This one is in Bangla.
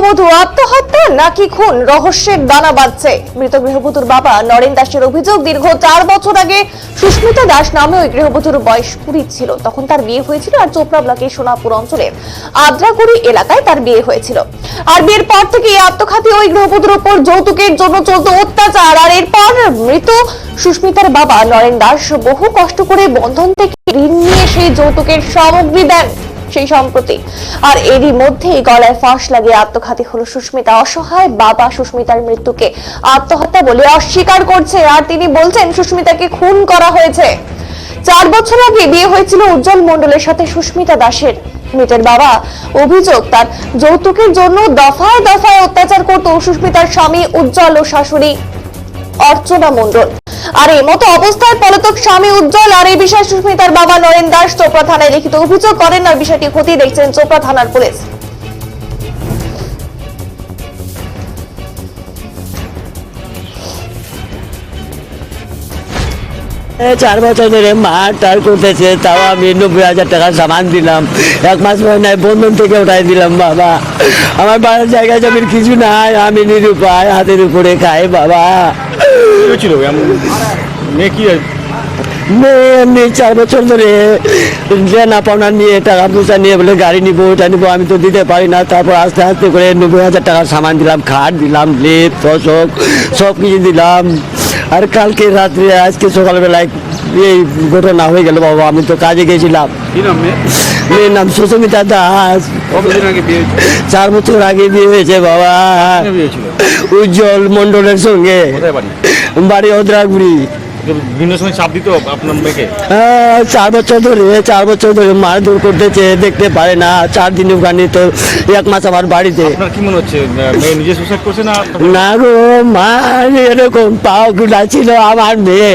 গৃহবধূ আত্মহত্যা নাকি খুন, রহস্যের দানা বাঁধছে। মৃত গৃহবধূর বাবা নরেন দাসের অভিযোগ, দীর্ঘ 4 বছর আগে সুস্মিতা দাস নামে ওই গৃহবধূর বয়স 20 ছিল। তখন তার বিয়ে হয়েছিল আর চোপড়া ব্লকের সোনাপুর অঞ্চলের আদ্রাগুড়ি এলাকায় তার বিয়ে হয়েছিল। আর বিয়ের পর থেকে আত্মঘাতী ওই গৃহবধূর উপর যৌতুকের জন্য চলত অত্যাচার। আর এরপর মৃত সুস্মিতার বাবা নরেন দাস বহু কষ্ট করে বন্ধন থেকে ঋণ নিয়ে সেই যৌতুকের সামগ্রী দেন সেই সম্প্রতি। আর এরই মধ্যে গলায় ফাঁস লাগিয়ে আত্মঘাতী হলো সুস্মিতা। অসহায় বাবা সুস্মিতার মৃত্যুকে আত্মহত্যা বলে অস্বীকার করছে, আর তিনি বলছেন সুস্মিতাকে খুন করা হয়েছে। 4 বছর আগে বিয়ে হয়েছিল উজ্জ্বল মণ্ডলের সাথে সুস্মিতা দাসের। মৃতের বাবা অভিযোগ, তার যৌতুকের জন্য দফায় দফায় অত্যাচার করত সুস্মিতার স্বামী উজ্জ্বল ও শাশুড়ি অর্চনা মণ্ডল। আর এই মতো অবস্থায় পলাতক স্বামী উজ্জ্বল আর এই বিষয়ে সুস্মিতার বাবা নরেন দাস চোপড়া থানায় লিখিত অভিযোগ করেন। আর বিষয়টি খতিয়ে দেখছেন চোপড়া থানার পুলিশ। 4 বছর ধরে মারটার করতেছে, তাও আমি 90,000 টাকা সামান দিলাম। 1 মাস মহিনায় বন্ধন থেকে উঠাই দিলাম। বাবা, আমার বাড়ির জায়গা জমির কিছু নাই, আমি নিরুপায়, হাতের উপরে খাই। বাবা মেয়ে এমনি 4 বছর ধরে না পাওনা নিয়ে টাকা পয়সা নিয়ে বলে গাড়ি নিবো, ওটা নিবো, আমি তো দিতে পারি না। তারপর আস্তে আস্তে করে 90,000 টাকার সামান দিলাম, খাট দিলাম, লেপ তোষক সব কিছু দিলাম। আর কালকে রাত্রে আজকে সকালবেলায় এই ঘটনা হয়ে গেল। বাবা, আমি তো কাজে গেছিলাম। মেয়ের নাম সুস্মিতা দাস। 4 বছর আগে বিয়ে হয়েছে বাবা, উজ্জ্বল মণ্ডলের সঙ্গে। বাড়ি আদ্রাগুড়ি। বিভিন্ন সময় চাপ দিত আপনার মেয়েকে? 4 বছর ধরে মারধর করতেছে, দেখতে পারে না। 4 দিন ওখানে তো 1 মাস আমার বাড়িতে। আপনার কি মনে হচ্ছে মেয়ে নিজে সুসাইড করছে না? না গো মা, এরকম পাও গুলা ছিল আমার মেয়ে।